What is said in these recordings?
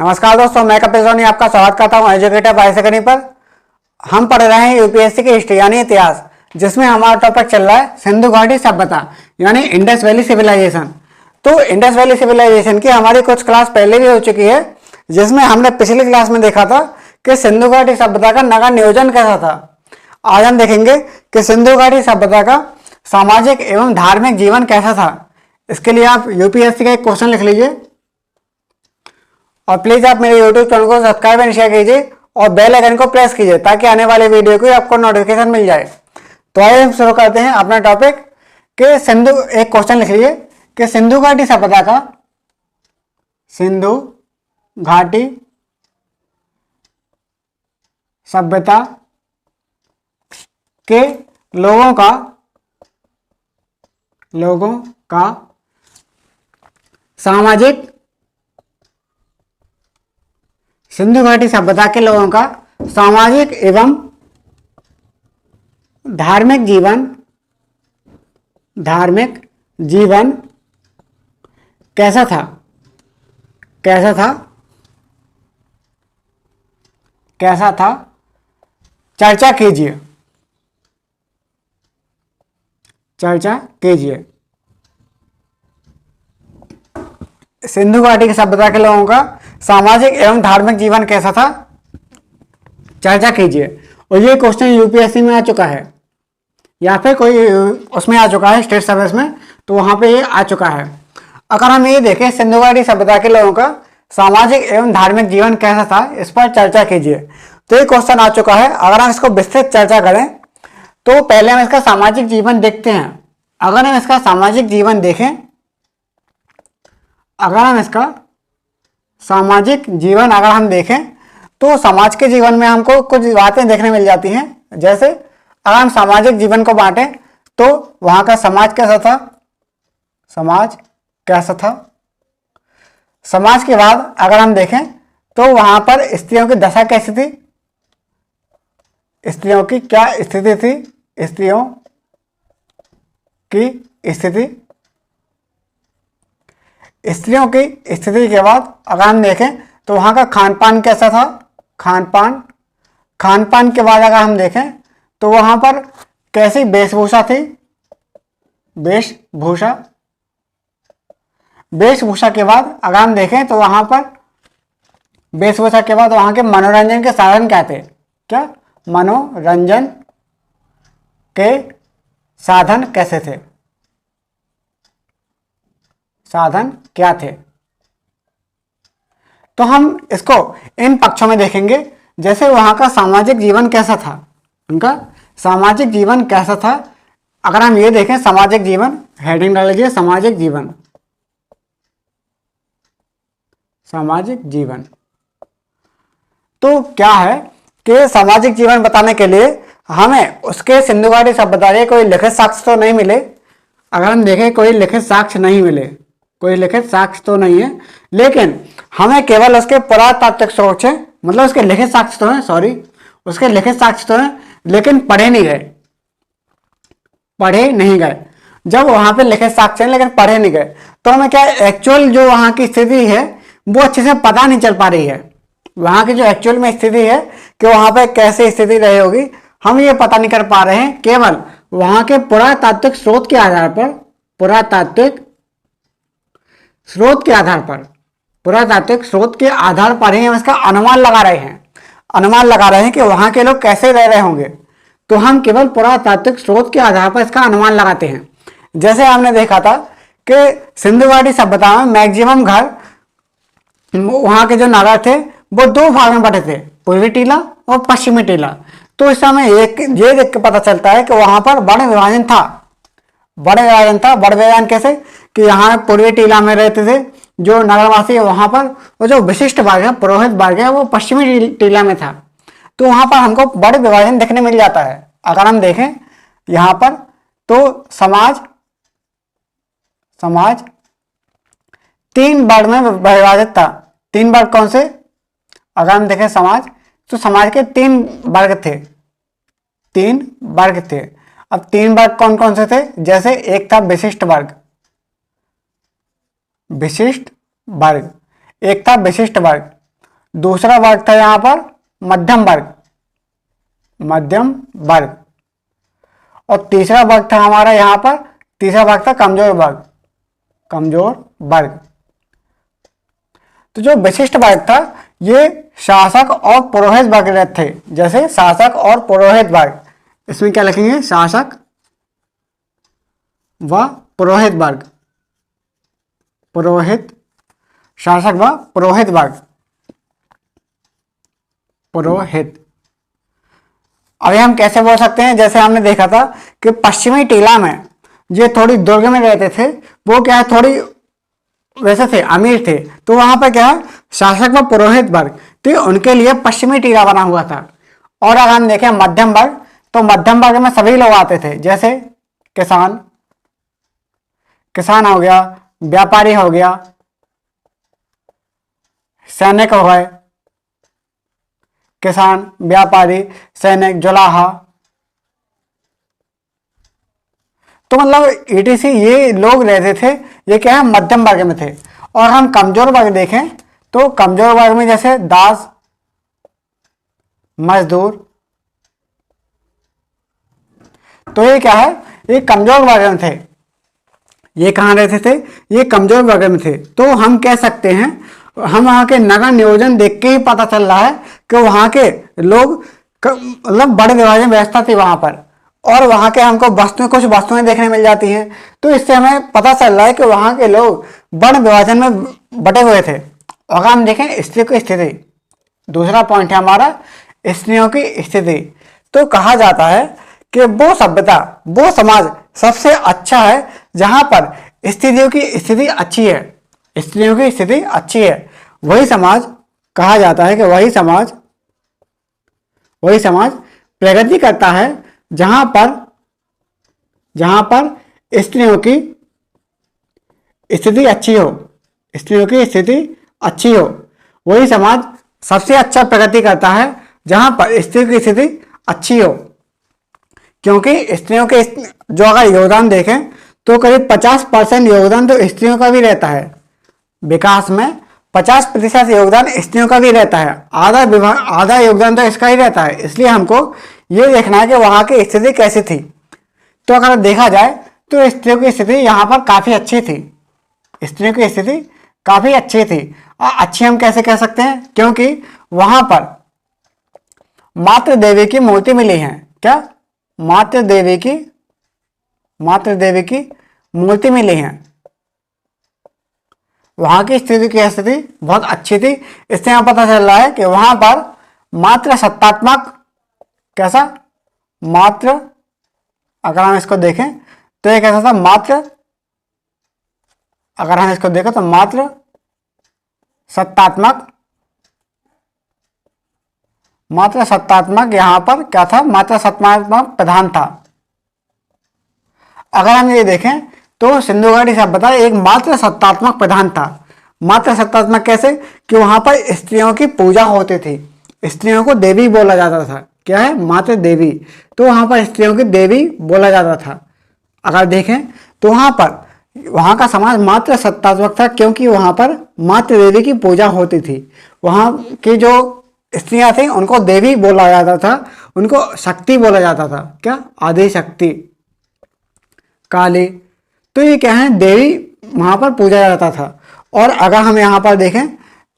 नमस्कार दोस्तों, मैं कपिल सोनी आपका स्वागत करता हूं एजुकेटिव हायर सेकेंडरी पर। हम पढ़ रहे हैं यूपीएससी की हिस्ट्री यानी इतिहास, जिसमें हमारा टॉपिक चल रहा है सिंधु घाटी सभ्यता यानी इंडस वैली सिविलाइजेशन। तो इंडस वैली सिविलाइजेशन की हमारी कुछ क्लास पहले भी हो चुकी है, जिसमें हमने पिछली क्लास में देखा था कि सिंधु घाटी सभ्यता का नगर नियोजन कैसा था। आज हम देखेंगे कि सिंधु घाटी सभ्यता का सामाजिक एवं धार्मिक जीवन कैसा था। इसके लिए आप यूपीएससी का एक क्वेश्चन लिख लीजिए और प्लीज आप मेरे यूट्यूब चैनल को सब्सक्राइब एंड शेयर कीजिए और बेल आइकन को प्रेस कीजिए ताकि आने वाले वीडियो की आपको नोटिफिकेशन मिल जाए। तो आइए हम शुरू करते हैं अपना टॉपिक कि एक क्वेश्चन लिख लीजिए कि सिंधु घाटी सभ्यता का सिंधु घाटी सभ्यता के लोगों का सामाजिक सिंधु घाटी सभ्यता के लोगों का सामाजिक एवं धार्मिक जीवन कैसा था चर्चा कीजिए। सिंधु घाटी की सभ्यता के लोगों का सामाजिक एवं धार्मिक जीवन कैसा था, चर्चा कीजिए। और ये क्वेश्चन यूपीएससी में आ चुका है या फिर कोई उसमें आ चुका है स्टेट सर्विस में, तो वहां पे ये आ चुका है। अगर हम ये देखें सिंधु घाटी सभ्यता के लोगों का सामाजिक एवं धार्मिक जीवन कैसा था, इस पर चर्चा कीजिए। तो ये क्वेश्चन आ चुका है। अगर हम इसको विस्तृत चर्चा करें तो पहले हम इसका सामाजिक जीवन देखते हैं। अगर हम इसका सामाजिक जीवन देखें, अगर हम देखें तो समाज के जीवन में हमको कुछ बातें देखने मिल जाती हैं। जैसे अगर हम सामाजिक जीवन को बांटें तो वहां का समाज कैसा था। समाज के बाद अगर हम देखें तो वहां पर स्त्रियों की दशा कैसी थी, स्त्रियों की क्या स्थिति थी, स्त्रियों की स्थिति के बाद अगर हम देखें तो वहां का खान पान कैसा था। खान पान के बाद अगर हम देखें तो वहां पर कैसी वेशभूषा थी। वेशभूषा के बाद अगर हम देखें तो वहां पर वेशभूषा के बाद वहां के मनोरंजन के साधन क्या थे। मनोरंजन के साधन कैसे थे, साधन क्या थे। तो हम इसको इन पक्षों में देखेंगे। जैसे वहां का सामाजिक जीवन कैसा था, उनका सामाजिक जीवन कैसा था। अगर हम ये देखें सामाजिक जीवन, हेडिंग डाल लीजिए सामाजिक जीवन। तो क्या है कि सामाजिक जीवन बताने के लिए हमें उसके सिंधु घाटी सभ्यता के कोई लिखित साक्ष्य तो नहीं मिले। अगर हम देखें कोई लिखित साक्ष्य नहीं मिले, कोई लिखित साक्ष्य तो नहीं है, लेकिन हमें केवल उसके पुरातात्विक स्रोत से, मतलब उसके लिखित साक्ष्य तो हैं, उसके लिखित साक्ष्य तो हैं, लेकिन पढ़े नहीं गए। जब वहां पे लिखित साक्ष्य हैं लेकिन पढ़े नहीं गए तो हमें क्या एक्चुअल जो वहां की स्थिति है वो अच्छे से पता नहीं चल पा रही है। वहां की जो एक्चुअल में स्थिति है कि वहां पे कैसे स्थिति रही होगी, हम ये पता नहीं कर पा रहे हैं। केवल वहां के पुरातात्विक स्रोत के आधार पर ही हम इसका अनुमान लगा रहे हैं कि वहां के लोग कैसे रह रहे होंगे। तो हम केवल पुरातात्विक स्रोत के आधार पर इसका अनुमान लगाते हैं। जैसे हमने देखा था कि सिंधु घाटी सभ्यता में मैक्सिमम घर, वहां के जो नगर थे वो दो भाग में बटे थे, पूर्वी टीला और पश्चिमी टीला। तो इस समय ये देख के पता चलता है कि वहां पर बड़े विभाजन था। बड़े विभाजन कैसे कि यहाँ पूर्वी टीला में रहते थे जो नगरवासी है, वहां पर वो जो विशिष्ट वर्ग है, पुरोहित वर्ग है, वो पश्चिमी टीला में था। तो वहां पर हमको बड़े विभाजन देखने मिल जाता है। अगर हम देखें यहाँ पर तो समाज तीन वर्ग में विभाजित था। तीन वर्ग कौन से, अगर हम देखें समाज, तो समाज के तीन वर्ग थे। अब तीन वर्ग कौन कौन से थे? जैसे एक था विशिष्ट वर्ग, एक था विशिष्ट वर्ग, दूसरा वर्ग था यहाँ पर मध्यम वर्ग, मध्यम वर्ग, और तीसरा वर्ग था हमारा यहाँ पर, तीसरा वर्ग था कमजोर वर्ग, कमजोर वर्ग। तो जो विशिष्ट वर्ग था ये शासक और पुरोहित वर्ग थे, जैसे शासक और पुरोहित वर्ग, इसमें क्या लिखेंगे, शासक व पुरोहित वर्ग, पुरोहित, शासक व पुरोहित वर्ग, पुरोहित। अभी हम कैसे बोल सकते हैं, जैसे हमने देखा था कि पश्चिमी टीला में जो थोड़ी दुर्ग में रहते थे वो क्या है, थोड़ी वैसे थे, अमीर थे, तो वहां पर क्या है, शासक व पुरोहित वर्ग, तो उनके लिए पश्चिमी टीला बना हुआ था। और अगर हम देखें मध्यम वर्ग, तो मध्यम वर्ग में सभी लोग आते थे, जैसे किसान, किसान हो गया, व्यापारी हो गया, सैनिक हो गए, किसान, व्यापारी, सैनिक, जुलाहा, तो मतलब ईटीसी ये लोग रहते थे, ये क्या है, मध्यम वर्ग में थे। और हम कमजोर वर्ग देखें तो कमजोर वर्ग में जैसे दास, मजदूर, तो ये क्या है, ये कमजोर वर्ग में थे, ये कहाँ रहते थे, ये कमजोर वर्ग में थे। तो हम कह सकते हैं, हम वहां के नगर नियोजन देख के ही पता चल रहा है कि वहां के लोग मतलब बड़े विभाजन व्यवस्था थी वहां पर, और वहां के हमको वस्तुएं, कुछ वस्तुएं देखने मिल जाती हैं, तो इससे हमें पता चल रहा है कि वहां के लोग वर्ण विभाजन में बटे हुए थे। अगर हम देखें स्त्री की स्थिति, दूसरा पॉइंट है हमारा स्त्रियों की स्थिति, तो कहा जाता है कि वो सभ्यता, वो समाज सबसे अच्छा है जहां पर स्त्रियों की स्थिति अच्छी है, स्त्रियों की स्थिति अच्छी है। वही समाज कहा जाता है कि वही समाज प्रगति करता है जहां पर स्त्रियों की स्थिति अच्छी हो, स्त्रियों की स्थिति अच्छी हो। वही समाज सबसे अच्छा प्रगति करता है जहां पर स्त्रियों की स्थिति अच्छी हो, क्योंकि स्त्रियों के जो अगर योगदान देखें तो करीब 50% योगदान तो स्त्रियों का भी रहता है विकास में, 50% योगदान स्त्रियों का भी रहता है, आधा योगदान तो इसका ही रहता है। इसलिए हमको ये देखना है कि वहां की स्थिति कैसी थी। तो अगर देखा जाए तो स्त्रियों की स्थिति यहाँ पर काफी अच्छी थी, स्त्रियों की स्थिति काफी अच्छी थी। अच्छी हम कैसे कह सकते हैं, क्योंकि वहां पर मातृ देवी की मूर्ति मिली है। क्या, मातृ देवी की मूर्ति मिली है। वहां की स्थिति की स्थिति बहुत अच्छी थी। इससे यहां पता चल रहा है कि वहां पर मात्र सत्तात्मक, कैसा, मात्र, अगर हम इसको देखें तो ये कैसा था, मात्र, अगर हम इसको देखें तो मात्र सत्तात्मक यहां पर क्या था, मात्र सत्तात्मक प्रधान था। अगर हम ये देखें तो सिंधु घाटी सभ्यता एक मात्र सत्तात्मक प्रधान था। मात्र सत्तात्मक कैसे, कि वहां पर स्त्रियों की पूजा होती थी, स्त्रियों को देवी बोला जाता था। क्या है, मात्र देवी, तो वहां पर स्त्रियों की देवी बोला जाता था। अगर देखें तो वहां का समाज मात्र सत्तात्मक था, क्योंकि वहां पर मात्र देवी की पूजा होती थी। वहां की जो स्त्रियां थी उनको देवी बोला जाता था, उनको शक्ति बोला जाता था। क्या, आदि शक्ति, काली, तो ये क्या है, देवी वहां पर पूजा जाता था। और अगर हम यहाँ पर देखें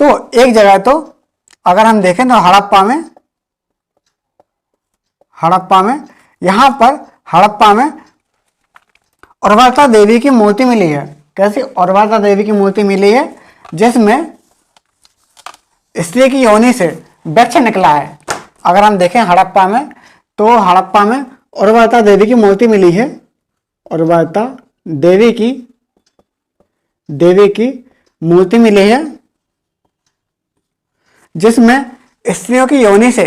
तो एक जगह, तो अगर हम देखें तो हड़प्पा में उर्वरता देवी की मूर्ति मिली है। कैसी, उर्वरता देवी की मूर्ति मिली है, जिसमें स्त्री की योनि से वृक्ष निकला है। अगर हम देखें हड़प्पा में, तो हड़प्पा में उर्वरता देवी की मूर्ति मिली है, उर्वरता देवी की मूर्ति मिली है, जिसमें स्त्रियों की योनि से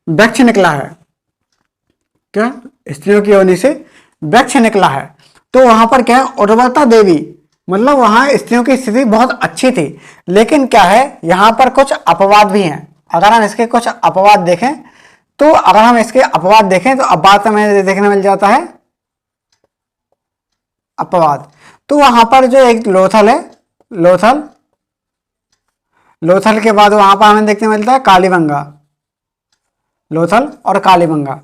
वृक्ष निकला है। क्या, स्त्रियों की योनि से वृक्ष निकला है। तो वहां पर क्या है, उर्वरता देवी, मतलब वहां स्त्रियों की स्थिति बहुत अच्छी थी। लेकिन क्या है, यहां पर कुछ अपवाद भी हैं। अगर हम इसके कुछ अपवाद देखें तो अगर हम इसके अपवाद देखें तो अपवाद हमें देखने मिल जाता है अपवाद। तो वहां पर जो एक लोथल है, लोथल के बाद वहां पर हमें देखने मिलता है कालीबंगा, लोथल और कालीबंगा।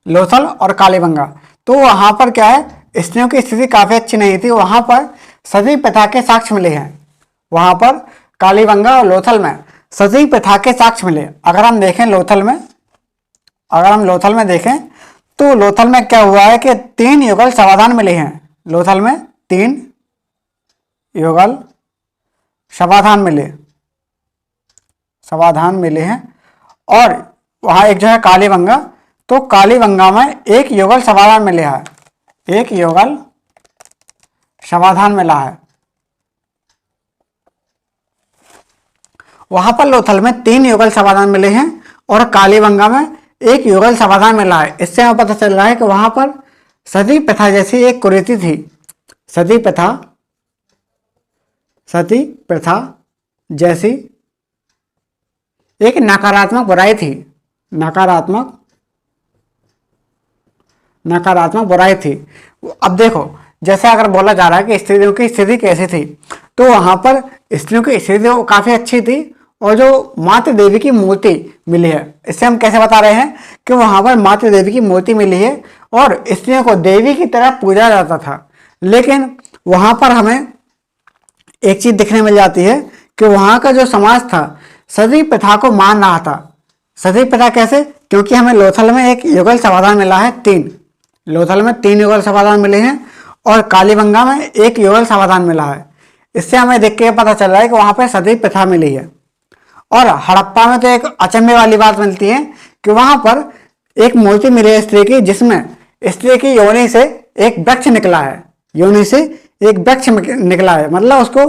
लोथल और कालीबंगा, तो वहां पर क्या है, स्त्रियों की स्थिति काफी अच्छी नहीं थी, वहां पर सती प्रथा के साक्ष्य मिले हैं। वहां पर कालीबंगा और लोथल में सती प्रथा के साक्ष्य मिले। अगर हम देखें लोथल में, अगर हम लोथल में देखें तो लोथल में क्या हुआ है कि 3 युगल समाधान मिले हैं। लोथल में 3 युगल समाधान मिले हैं। और वहां एक जो है कालीबंगा, तो कालीबंगा में 1 युगल समाधान मिले है, 1 युगल समाधान मिला है। वहां पर लोथल में 3 युगल समाधान मिले हैं और कालीबंगा में 1 युगल समाधान मिला है। इससे हमें पता चल रहा है कि वहां पर सती प्रथा जैसी एक कुरीति थी, सती प्रथा जैसी एक नकारात्मक बुराई थी, नकारात्मक बुराई थी। अब देखो, जैसे अगर बोला जा रहा है कि स्त्रियों की स्थिति कैसी थी, तो वहां पर स्त्रियों की स्थिति काफी अच्छी थी और जो मातृ देवी की मूर्ति मिली है, इससे हम कैसे बता रहे हैं कि वहां पर मातृ देवी की मूर्ति मिली है और स्त्रियों को देवी की तरह पूजा जाता था। लेकिन वहां पर हमें एक चीज देखने मिल जाती है कि वहां का जो समाज था सती प्रथा को मान रहा था। सती प्रथा कैसे? क्योंकि हमें लोथल में 1 युगल समाधान मिला है, 3, लोथल में 3 युगल समाधान मिले हैं और कालीबंगा में 1 युगल समाधान मिला है। इससे हमें देख के पता चल रहा है कि वहां पर सती प्रथा मिली है। और हड़प्पा में तो एक अचंभे वाली बात मिलती है कि वहां पर एक मूर्ति मिली है स्त्री की, जिसमें स्त्री की योनि से एक वृक्ष निकला है, योनि से एक वृक्ष निकला है, मतलब उसको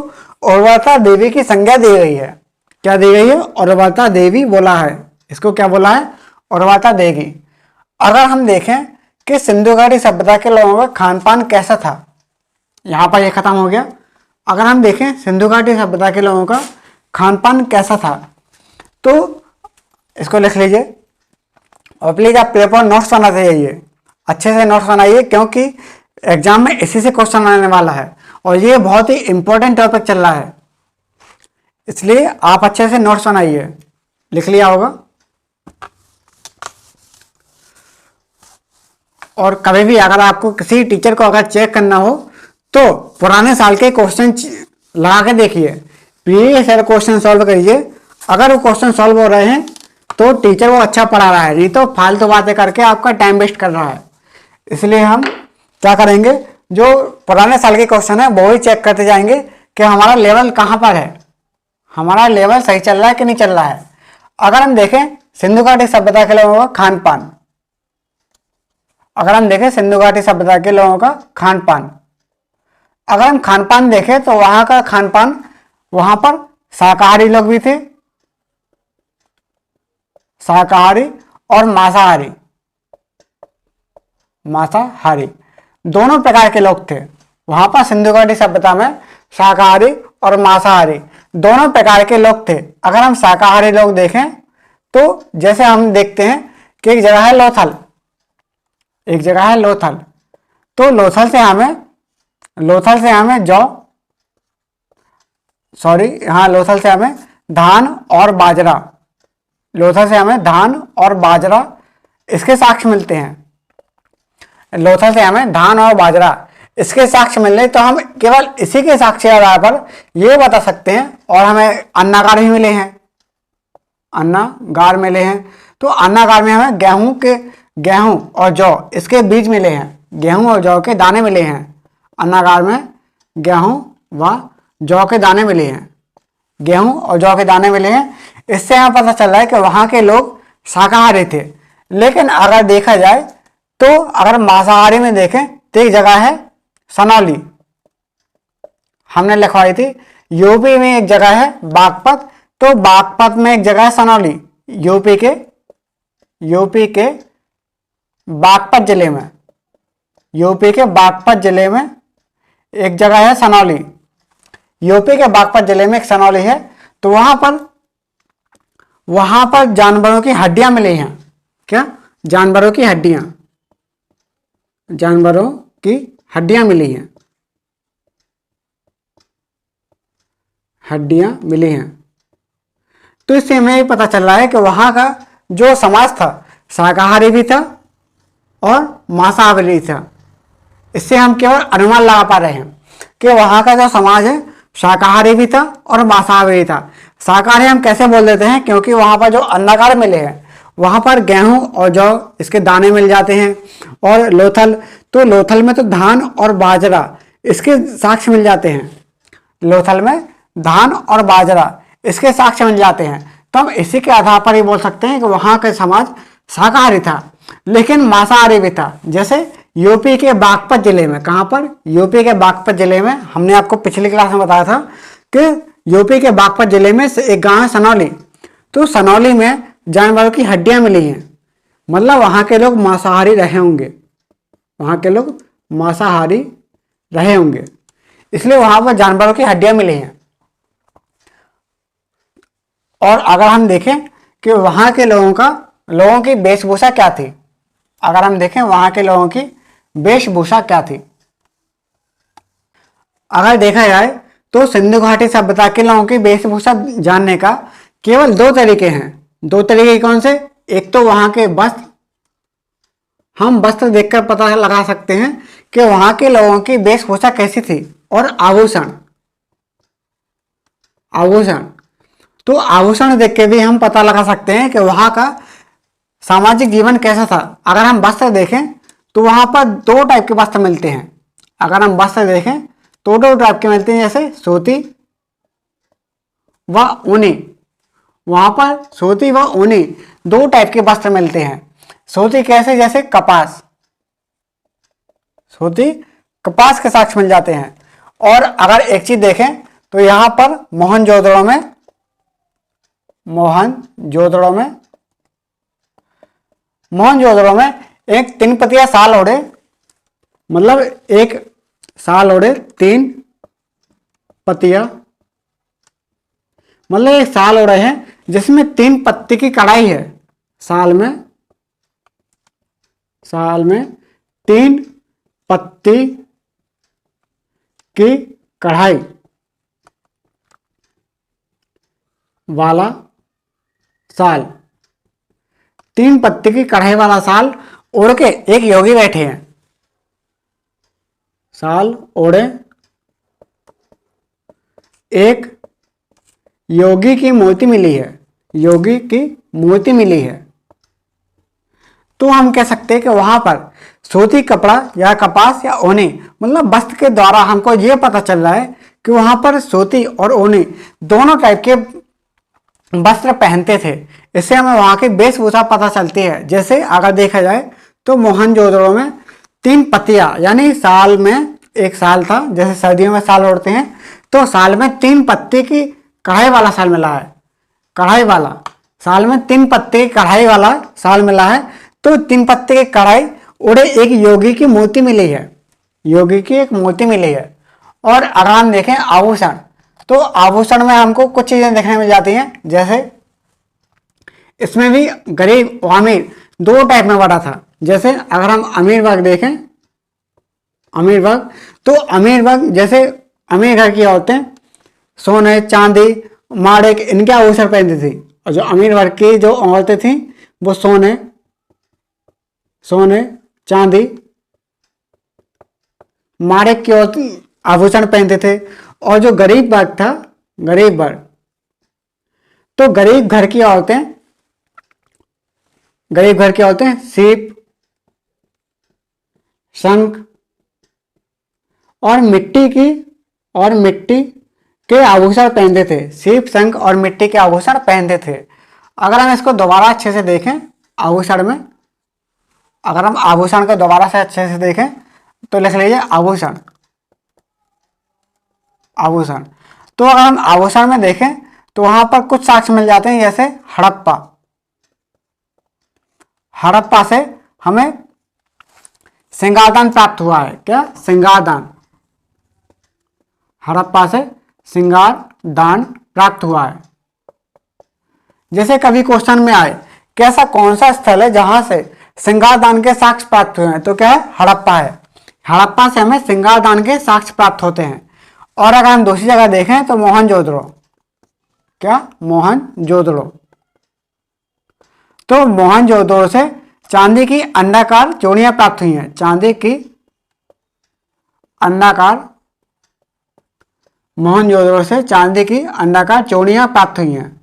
उर्वरता देवी की संज्ञा दी गई है। क्या दी गई है? उर्वरता देवी बोला है, इसको क्या बोला है? उर्वरता देगी। अगर हम देखें कि सिंधु घाटी सभ्यता के लोगों का खान पान कैसा था, यहां पर ये खत्म हो गया। अगर हम देखें सिंधु घाटी सभ्यता के लोगों का खान पान कैसा था, तो इसको लिख लीजिए और प्लीज आप पेपर नोट्स बनाते जाइए, अच्छे से नोट्स बनाइए, क्योंकि एग्जाम में इसी से क्वेश्चन आने वाला है और ये बहुत ही इंपॉर्टेंट टॉपिक चल रहा है, इसलिए आप अच्छे से नोट्स बनाइए। लिख लिया होगा। और कभी भी अगर आपको किसी टीचर को अगर चेक करना हो तो पुराने साल के क्वेश्चन लगा के देखिए, प्रीवियस ईयर क्वेश्चन सॉल्व करिए। अगर वो क्वेश्चन सॉल्व हो रहे हैं तो टीचर वो अच्छा पढ़ा रहा है, नहीं तो फालतू बातें करके आपका टाइम वेस्ट कर रहा है। इसलिए हम क्या करेंगे, जो पुराने साल के क्वेश्चन है वो ही चेक करते जाएंगे कि हमारा लेवल कहाँ पर है, हमारा लेवल सही चल रहा है कि नहीं चल रहा है। अगर हम देखें सिंधु घाटी सभ्यता के लोगों का खान पान, अगर हम देखें सिंधु घाटी सभ्यता के लोगों का खान पान, अगर हम खान पान देखें तो वहां का खान पान, वहां पर शाकाहारी लोग भी थे, शाकाहारी और मांसाहारी दोनों प्रकार के लोग थे। वहां पर सिंधु घाटी सभ्यता में शाकाहारी और मांसाहारी दोनों प्रकार के लोग थे। अगर हम शाकाहारी लोग देखें तो जैसे हम देखते हैं कि एक जगह है लोथल, एक जगह है लोथल, तो लोथल से हमें लोथल से हमें धान और बाजरा, लोथल से हमें धान और बाजरा इसके साक्ष्य मिलते हैं। लोथल से हमें धान और बाजरा इसके साक्ष्य मिल रहे, तो हम केवल इसी के साक्ष्य के आधार पर ये बता सकते हैं। और हमें अन्नागार भी मिले हैं, अन्नागार मिले हैं, तो अन्नागार में हमें गेहूं और जौ इसके बीज मिले हैं, गेहूं और जौ के दाने मिले हैं। अन्नागार में गेहूं व जौ के दाने मिले हैं, गेहूं और जौ के दाने मिले हैं। इससे हमें पता चल रहा है कि वहां के लोग शाकाहारी थे। लेकिन अगर देखा जाए तो अगर मांसाहारी में देखें तो एक जगह है सनौली, हमने लिखवाई थी। यूपी में एक जगह है बागपत, तो बागपत में एक जगह है सनौली, यूपी के बागपत जिले में, यूपी के बागपत जिले में एक जगह है सनौली, यूपी के बागपत जिले में एक सनौली है। तो वहां पर जानवरों की हड्डियां मिली हैं। क्या? जानवरों की हड्डियां मिली हैं, हड्डियां मिली हैं। तो इससे हमें ये पता चल रहा है कि वहां का जो समाज था शाकाहारी भी था और मांसाहारी भी था। इससे हम केवल अनुमान लगा पा रहे हैं कि वहां का जो समाज है शाकाहारी भी था और मांसाहारी भी था। शाकाहारी हम कैसे बोल देते हैं? क्योंकि वहां पर जो अन्नागार मिले हैं वहां पर गेहूं और जौ इसके दाने मिल जाते हैं, और लोथल, तो लोथल में तो धान और बाजरा इसके साक्ष्य मिल जाते हैं। लोथल में धान और बाजरा इसके साक्ष्य मिल जाते हैं। तो हम इसी के आधार पर ही बोल सकते हैं कि वहां का समाज शाकाहारी था लेकिन मांसाहारी भी था। जैसे यूपी के बागपत जिले में, कहां पर? यूपी के बागपत जिले में। हमने आपको पिछली क्लास में बताया था कि यूपी के बागपत जिले में से एक गांव है सनौली। तो सनौली में जानवरों की हड्डियां मिली हैं, मतलब वहां के लोग मांसाहारी रहे होंगे, वहां के लोग मांसाहारी रहे होंगे, इसलिए वहां पर जानवरों की हड्डियां मिली हैं। और अगर हम देखें कि वहां के लोगों की वेशभूषा क्या थी, अगर हम देखें वहां के लोगों की वेशभूषा क्या थी, अगर देखा जाए तो सिंधु घाटी सभ्यता के लोगों की वेशभूषा जानने का केवल दो तरीके हैं। दो तरीके कौन से? एक तो वहां के वस्त्र, हम वस्त्र देखकर पता लगा सकते हैं कि वहां के लोगों की वेशभूषा कैसी थी, और आभूषण, तो आभूषण देख के भी हम पता लगा सकते हैं कि वहां का सामाजिक जीवन कैसा था। अगर हम वस्त्र देखें तो वहां पर दो टाइप के वस्त्र मिलते हैं। अगर हम वस्त्र देखें तो दो टाइप के मिलते हैं, जैसे सूती व ऊनी। वहां पर सूती व ऊनी दो टाइप के वस्त्र मिलते हैं। सूती कैसे? जैसे कपास, सूती कपास के साक्ष्य मिल जाते हैं। और अगर एक चीज देखें तो यहां पर मोहनजोदड़ो में एक 3 पतिया साल ओढ़े, मतलब एक साल ओढ़े 3 पतिया, मतलब एक साल ओढ़े हैं जिसमें 3 पत्ती की कढ़ाई है। साल में 3 पत्ती की कढ़ाई वाला साल, 3 पत्ती की कढ़ाई वाला साल ओढ़ के एक योगी बैठे हैं। साल ओढ़े एक योगी की मूर्ति मिली है, तो हम कह सकते हैं कि वहां पर सूती कपड़ा या कपास या ऊनी, मतलब वस्त्र के द्वारा हमको ये पता चल रहा है कि वहां पर सूती और ऊनी दोनों टाइप के वस्त्र पहनते थे। इससे हमें वहां की वेशभूषा पता चलती है। जैसे अगर देखा जाए तो मोहनजोदड़ो में 3 पत्तियां, यानी साल में एक साल था, जैसे सर्दियों में साल ओढ़ते हैं, तो साल में 3 पत्ती की कढ़ाई वाला साल मिला है। साल में 3 पत्ते की कढ़ाई वाला साल मिला है, तो 3 पत्ते की कढ़ाई ओढ़े एक योगी की मूर्ति मिली है, और अगर हम देखें आभूषण, तो आभूषण में हमको कुछ चीजें देखने मिल जाती हैं। जैसे इसमें भी गरीब और अमीर दो टाइप में बटा था। जैसे अगर हम अमीर वर्ग देखें, तो अमीर वर्ग, जैसे अमीर घर की औरतें सोने चांदी माणिक इनके आभूषण पहनती थी, और जो अमीर वर्ग की जो औरतें थी वो सोने चांदी माणिक की आभूषण पहनते थे। और जो गरीब वर्ग था, तो गरीब घर की औरतें सीप, शंख और मिट्टी के आभूषण पहनते थे। सीप, शंख और मिट्टी के आभूषण पहनते थे। अगर हम इसको दोबारा अच्छे से देखें, आभूषण में अगर हम आभूषण को दोबारा से अच्छे से देखें तो लिख लीजिए आभूषण। तो अगर हम आभूषण में देखें तो वहां पर कुछ साक्ष्य मिल जाते हैं। जैसे हड़प्पा से हमें श्रृंगारदान प्राप्त हुआ है। क्या? श्रृंगारदान। हड़प्पा से श्रृंगारदान प्राप्त हुआ है। जैसे कभी क्वेश्चन में आए कि ऐसा कौन सा स्थल है जहां से सिंगारदान के साक्ष्य प्राप्त हुए हैं, तो क्या है, हड़प्पा है। हड़प्पा से हमें सिंगारदान के साक्ष्य प्राप्त होते हैं। और अगर हम दूसरी जगह देखें तो मोहनजोदड़ो, क्या, मोहनजोदड़ो। तो मोहनजोदड़ो से चांदी की अंडाकार चूड़ियां प्राप्त हुई हैं। चांदी की अंडाकार, मोहनजोदड़ो से चांदी की अंडाकार चूड़ियां प्राप्त हुई हैं।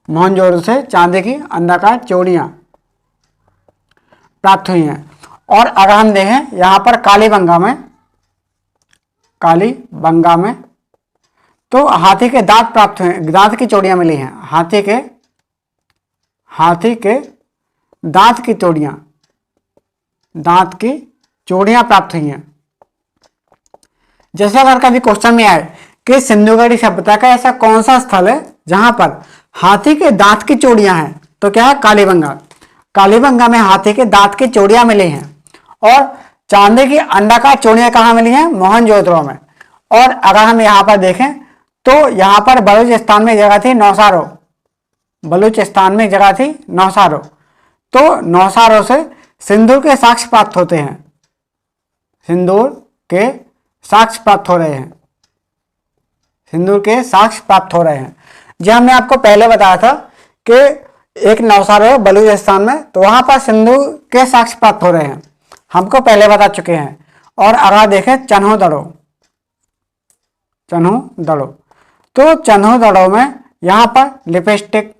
मोहनजोदड़ो से चांदी की अंडाकार चूड़ियां प्राप्त हुई हैं। और अगर हम देखें यहाँ पर कालीबंगा में तो हाथी के दांत प्राप्त हुए, दांत की चूड़ियां मिली हैं। हाथी के दांत की चूड़ियां प्राप्त हुई हैं। जैसे अगर कभी क्वेश्चन में आए कि सिंधु घाटी सभ्यता का ऐसा कौन सा स्थल है जहां पर हाथी के दांत की चूड़ियां हैं, तो क्या है, कालीबंगा। कालीबंगा में हाथी के दांत की चूड़ियां मिली हैं। और चांदी की अंडाकार चूड़ियां कहाँ मिली हैं, मोहनजोदड़ो में। और अगर हम यहाँ पर देखें तो यहाँ पर बलूचिस्तान में जगह थी नौसारो, तो नौसारो से सिंदूर के साक्ष्य प्राप्त होते हैं। सिंदूर के साक्ष्य प्राप्त हो रहे हैं। जो हमने आपको पहले बताया था कि एक नौसारो है बलूचिस्तान में, तो वहां पर सिंदूर के साक्ष्य प्राप्त हो रहे हैं, हमको पहले बता चुके हैं। और अगर देखें चन्होदड़ो, तो चन्होदड़ो में यहां पर लिपस्टिक,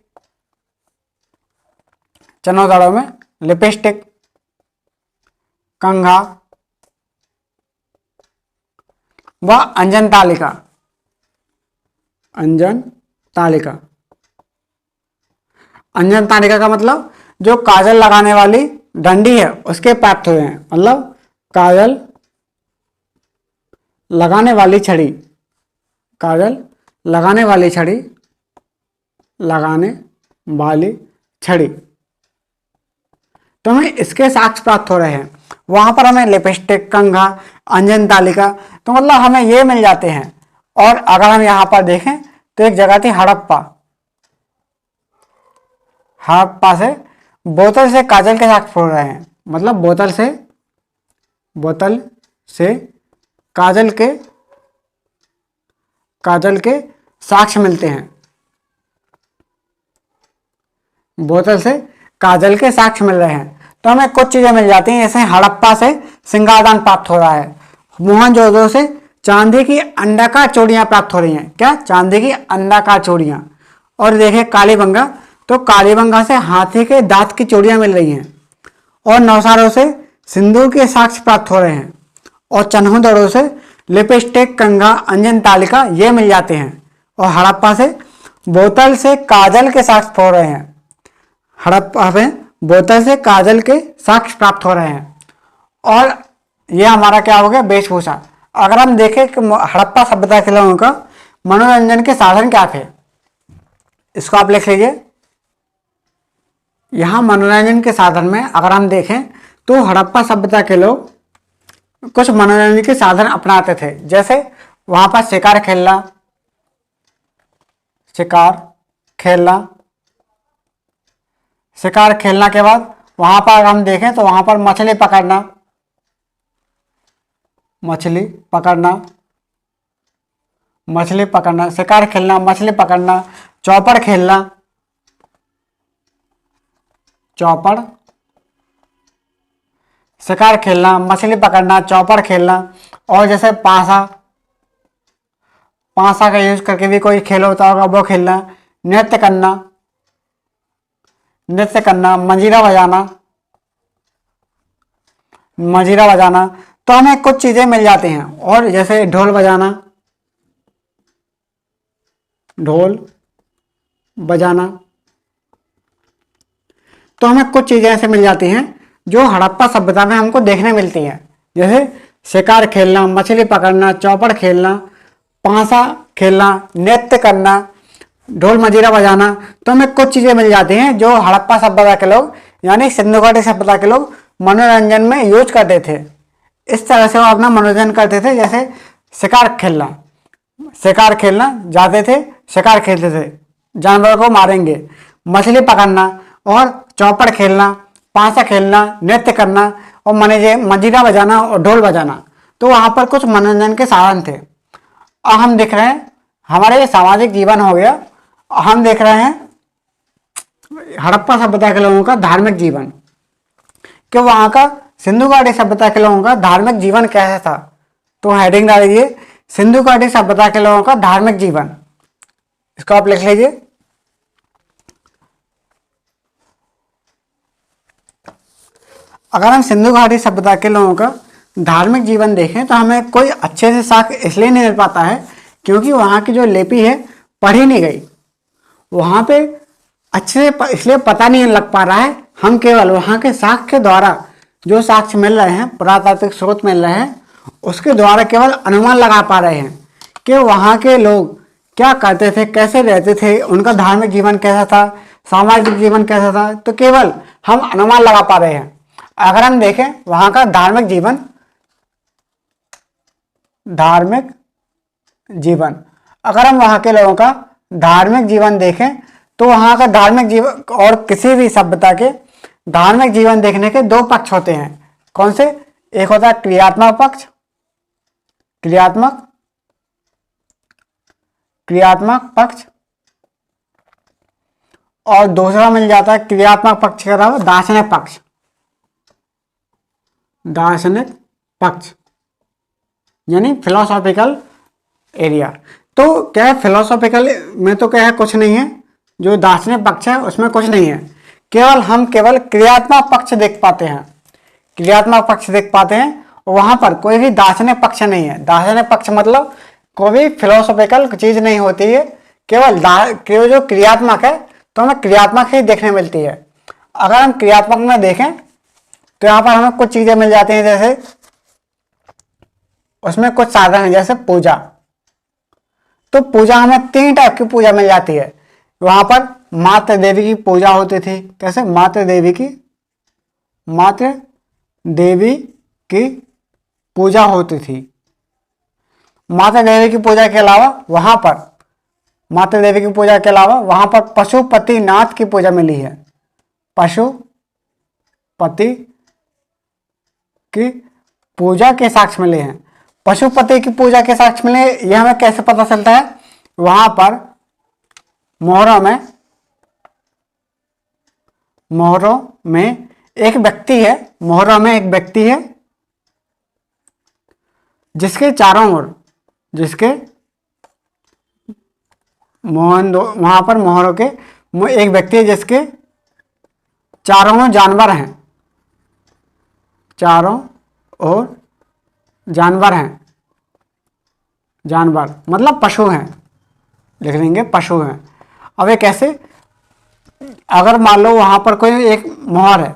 कंघा व अंजन तालिका का मतलब जो काजल लगाने वाली डंडी है उसके प्राप्त हुए हैं, मतलब काजल लगाने वाली छड़ी, तो हमें इसके साक्ष्य प्राप्त हो रहे हैं। वहां पर हमें लिपस्टिक, कंघा, अंजन तालिका, तो मतलब हमें ये मिल जाते हैं। और अगर हम यहाँ पर देखें तो एक जगह थी हड़प्पा से बोतल से काजल के साक्ष्य हो रहे हैं, मतलब बोतल से काजल के साक्ष्य मिलते हैं। बोतल से काजल के साक्ष्य मिल रहे हैं, तो हमें कुछ चीजें मिल जाती हैं। जैसे हड़प्पा से सिंगारदान प्राप्त हो रहा है, मोहनजोदड़ो से चांदी की अंडाकार चूड़ियां प्राप्त हो रही हैं, क्या, चांदी की अंडाकार चूड़ियां। और देखिए कालीबंगा, तो कालीबंगा से हाथी के दांत की चूड़ियां मिल रही हैं। और नौसारो से सिंदूर के साक्ष्य प्राप्त हो रहे हैं। और चन्होदड़ो से लिपस्टिक, कंघा, अंजन तालिका ये मिल जाते हैं। और हड़प्पा से बोतल से काजल के साक्ष्य हो रहे हैं। हड़प्पा में बोतल से काजल के साक्ष्य प्राप्त हो रहे हैं। और यह हमारा क्या हो गया, वेशभूषा। अगर हम देखें कि हड़प्पा सभ्यता के लोगों का मनोरंजन के साधन क्या थे, इसको आप लिख लीजिए। यहां मनोरंजन के साधन में अगर हम देखें तो हड़प्पा सभ्यता के लोग कुछ मनोरंजन के साधन अपनाते थे। जैसे वहां पर शिकार खेलना के बाद वहां पर अगर हम देखें तो वहां पर मछली पकड़ना, शिकार खेलना, मछली पकड़ना, चौपड़ खेलना, शिकार खेलना, मछली पकड़ना, चौपड़ खेलना। और जैसे पासा का यूज करके भी कोई खेल होता होगा वो खेलना, नृत्य करना, मंजीरा बजाना, तो हमें कुछ चीजें मिल जाती हैं। और जैसे ढोल बजाना, तो हमें कुछ चीजें ऐसे मिल जाती हैं जो हड़प्पा सभ्यता में हमको देखने मिलती हैं। जैसे शिकार खेलना, मछली पकड़ना, चौपड़ खेलना, पासा खेलना, नृत्य करना, ढोल मंजीरा बजाना, तो हमें कुछ चीजें मिल जाती हैं जो हड़प्पा सभ्यता के लोग यानी सिंधु घाटी सभ्यता के लोग मनोरंजन में यूज करते थे। इस तरह से वो अपना मनोरंजन करते थे। जैसे शिकार खेलना जाते थे, शिकार खेलते थे, जानवरों को मारेंगे, मछली पकड़ना और चौपड़ खेलना, पासा खेलना, नृत्य करना और मंजीरा बजाना और ढोल बजाना। तो वहाँ पर कुछ मनोरंजन के साधन थे। अब हम देख रहे हैं हमारा ये सामाजिक जीवन हो गया। हम देख रहे हैं हड़प्पा सभ्यता के लोगों का धार्मिक जीवन, कि वहाँ का सिंधु घाटी सभ्यता के लोगों का धार्मिक जीवन कैसा था। तो हेडिंग डालिए सिंधु घाटी सभ्यता के लोगों का धार्मिक जीवन, इसको आप लिख लीजिए। अगर हम सिंधु घाटी सभ्यता के लोगों का धार्मिक जीवन देखें तो हमें कोई अच्छे से साक्ष्य इसलिए नहीं मिल पाता है क्योंकि वहाँ की जो लिपि है पढ़ी नहीं गई। वहाँ पे अच्छे से इसलिए पता नहीं लग पा रहा है। हम केवल वहाँ के साक्ष्य के द्वारा, जो साक्ष्य मिल रहे हैं, पुरातात्विक स्रोत मिल रहे हैं, उसके द्वारा केवल अनुमान लगा पा रहे हैं कि वहाँ के लोग क्या करते थे, कैसे रहते थे, उनका धार्मिक जीवन कैसा था, सामाजिक जीवन कैसा था। तो केवल हम अनुमान लगा पा रहे हैं। अगर हम देखें वहाँ का धार्मिक जीवन, अगर हम वहाँ के लोगों का धार्मिक जीवन देखें तो वहाँ का धार्मिक जीवन और किसी भी सभ्यता के धार्मिक जीवन देखने के दो पक्ष होते हैं। कौन से? एक होता है क्रियात्मक पक्ष, क्रियात्मक पक्ष, और दूसरा मिल जाता है क्रियात्मक पक्ष के अलावा दार्शनिक पक्ष यानी फिलोसॉफिकल एरिया। तो क्या है, फिलोसॉफिकल में तो क्या है, कुछ नहीं है। जो दार्शनिक पक्ष है उसमें कुछ नहीं है, हम केवल क्रियात्मक पक्ष देख पाते हैं। वहां पर कोई भी दार्शनिक पक्ष नहीं है। दार्शनिक पक्ष मतलब कोई भी फिलोसॉफिकल चीज नहीं होती है, केवल जो क्रियात्मक है तो हमें क्रियात्मक ही देखने मिलती है। अगर हम क्रियात्मक में देखें तो यहाँ पर हमें कुछ चीजें मिल जाती हैं, जैसे उसमें कुछ साधन है, जैसे पूजा। तो पूजा हमें 3 टाइप की पूजा मिल जाती है। वहां पर मातृ देवी की पूजा होती थी। कैसे? मातृ देवी की पूजा होती थी। मातृ देवी की पूजा के अलावा वहां पर पशुपतिनाथ की पूजा मिली है। पशुपति की पूजा के साक्ष्य मिले हैं। पशुपति की पूजा के साक्ष्य मिले, यह हमें कैसे पता चलता है? वहां पर मोहरों में एक व्यक्ति है, जिसके चारों ओर, वहां पर मोहरों के एक व्यक्ति है जिसके चारों ओर जानवर हैं, जानवर मतलब पशु हैं, लिख देंगे पशु हैं। अब ये कैसे? अगर मान लो वहां पर कोई एक मोहर है,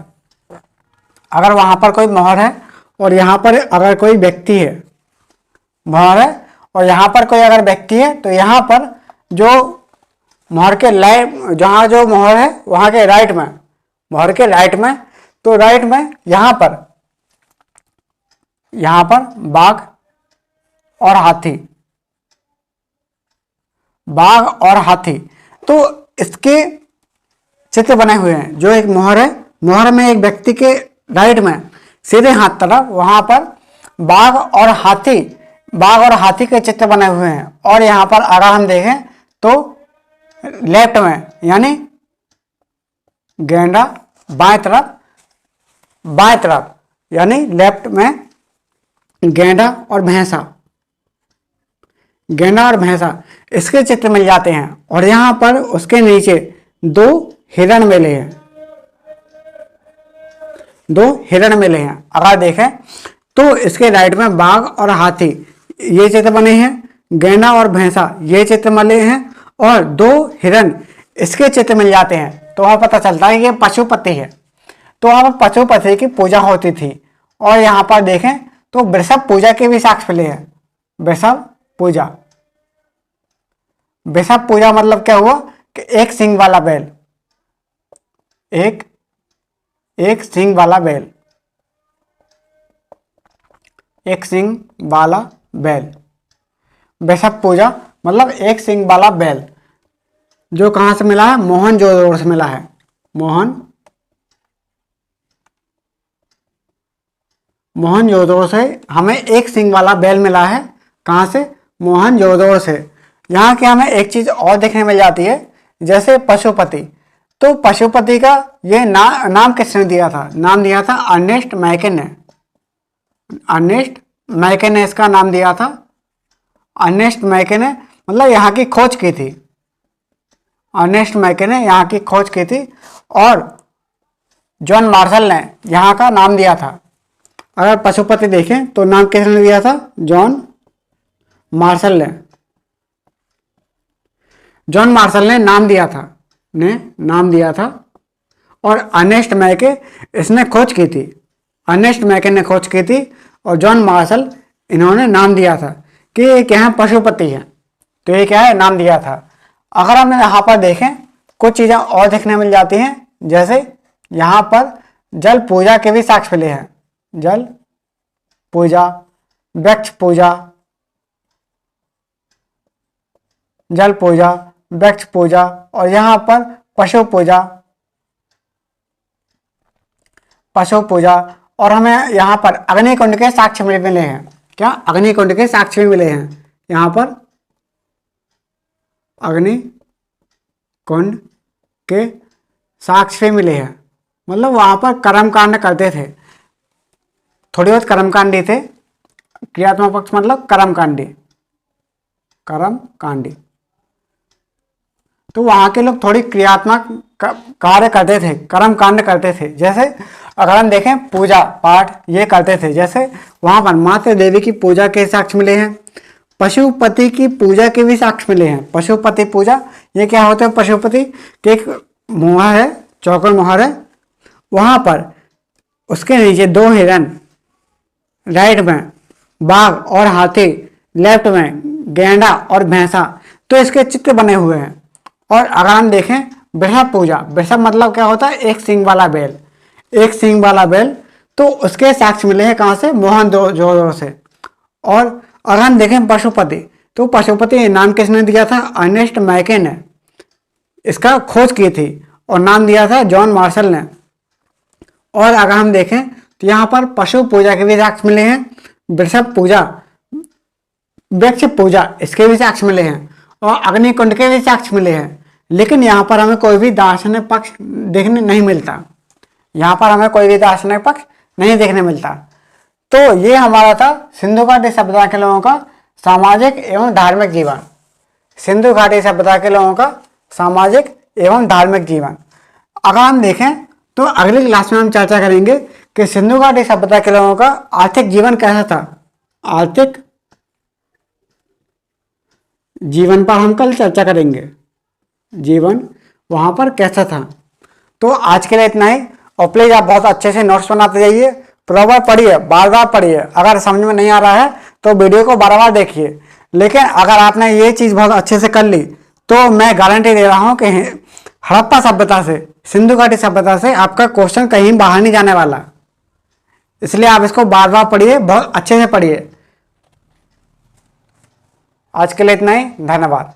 और यहाँ पर अगर कोई व्यक्ति है, और यहाँ पर कोई अगर व्यक्ति है, तो यहाँ पर जो मोहर के जहाँ जो मोहर है वहां के राइट में, यहाँ पर बाघ और हाथी, तो इसके चित्र बने हुए हैं। जो एक मोहर है, मोहर में एक व्यक्ति के राइट में सीधे हाथ तरफ वहां पर बाघ और हाथी के चित्र बने हुए हैं। और यहाँ पर अगर हम देखें तो लेफ्ट में यानी गैंडा, बाएं तरफ यानी लेफ्ट में गैंडा और भैंसा, इसके चित्र मिल जाते हैं। और यहाँ पर उसके नीचे 2 हिरण मिले हैं। अगर देखें तो इसके राइट में बाघ और हाथी ये चित्र बने हैं, गैंडा और भैंसा ये चित्र मिले हैं, और 2 हिरण इसके चित्र मिल जाते हैं। तो वहाँ पता चलता है ये पशुपति है। तो वहाँ पर पशुपति की पूजा होती थी। और यहाँ पर देखें तो वृषभ पूजा के भी साक्ष्य मिले हैं। वृषभ पूजा मतलब क्या हुआ कि एक सींग वाला बैल, वृषभ पूजा मतलब एक सींग वाला बैल। जो कहाँ से मिला है, मोहनजोदड़ो से मिला है। मोहनजोदड़ो से हमें एक सींग वाला बैल मिला है। कहाँ से, मोहनजोदड़ो से। यहाँ की हमें एक चीज और देखने मिल जाती है, जैसे पशुपति। तो पशुपति का ये नाम किसने दिया था, नाम दिया था अर्नेस्ट मैके ने। अर्नेस्ट मैके ने इसका नाम दिया था। अर्नेस्ट मैके ने मतलब यहाँ की खोज की थी। अर्नेस्ट मैके ने यहाँ की खोज की थी और जॉन मार्शल ने यहाँ का नाम दिया था। अगर पशुपति देखें तो नाम किसने दिया था, जॉन मार्शल ने। जॉन मार्शल ने नाम दिया था और अर्नेस्ट मैके इसने खोज की थी। अर्नेस्ट मैके ने खोज की थी और जॉन मार्शल इन्होंने नाम दिया था कि ये क्या है, पशुपति है। तो ये क्या है, नाम दिया था। अगर हम यहाँ पर देखें कुछ चीज़ें और देखने मिल जाती हैं, जैसे यहाँ पर जल पूजा के भी साक्ष्य मिले हैं। जल पूजा, वृक्ष पूजा, जल पूजा, वृक्ष पूजा और यहाँ पर पशु पूजा और हमें यहाँ पर अग्निकुंड के साक्ष्य मिले हैं। क्या, अग्निकुंड के साक्ष्य भी मिले हैं। यहाँ पर अग्निकुंड के साक्ष्य भी मिले हैं, मतलब वहाँ पर कर्मकांड करते थे, थोड़ी बहुत कर्मकांडी थे। क्रियात्मक पक्ष मतलब कर्मकांडी। तो वहाँ के लोग थोड़ी क्रियात्मक कार्य करते थे, कर्म कांड करते थे। जैसे अगर हम देखें पूजा पाठ ये करते थे, जैसे वहाँ पर माता देवी की पूजा के साक्ष्य मिले हैं। पशुपति की पूजा के भी साक्ष्य मिले हैं। पशुपति पूजा, ये क्या होता है, पशुपति के एक मोहर है, चौकोर मोहर है, वहाँ पर उसके नीचे 2 हिरन, राइट में बाघ और हाथी, लेफ्ट में गैंडा और भैंसा, तो इसके चित्र बने हुए हैं। और अगर हम देखें वृषभ पूजा, वृषभ मतलब क्या होता है, एक सींग वाला बैल, तो उसके साक्ष्य मिले हैं कहाँ से, मोहनजोदड़ो से। और अगर हम देखें पशुपति, तो पशुपति नाम किसने दिया था, अर्नेस्ट मैके ने इसका खोज की थी और नाम दिया था जॉन मार्शल ने। और अगर हम देखें तो यहाँ पर पशु पूजा के भी साक्ष्य मिले हैं, वृषभ पूजा, वृक्ष पूजा, इसके भी साक्ष्य मिले हैं और अग्निकुंड के भी साक्ष्य मिले हैं। लेकिन यहाँ पर हमें कोई भी दार्शनिक पक्ष देखने नहीं मिलता। तो ये हमारा था सिंधु घाटी सभ्यता के लोगों का सामाजिक एवं धार्मिक जीवन। सिंधु घाटी सभ्यता के लोगों का सामाजिक एवं धार्मिक जीवन। अगर हम देखें तो अगली क्लास में हम चर्चा करेंगे कि सिंधु घाटी सभ्यता के लोगों का आर्थिक जीवन कैसा था। आर्थिक जीवन पर हम कल चर्चा करेंगे, जीवन वहाँ पर कैसा था। तो आज के लिए इतना ही, और प्लीज़ आप बहुत अच्छे से नोट्स बनाते जाइए, प्रॉपर पढ़िए, बार बार पढ़िए। अगर समझ में नहीं आ रहा है तो वीडियो को बार बार देखिए। लेकिन अगर आपने ये चीज़ बहुत अच्छे से कर ली तो मैं गारंटी दे रहा हूँ कि हड़प्पा सभ्यता से, सिंधु घाटी सभ्यता से आपका क्वेश्चन कहीं बाहर नहीं जाने वाला। इसलिए आप इसको बार बार पढ़िए, बहुत अच्छे से पढ़िए। आज के लिए इतना ही, धन्यवाद।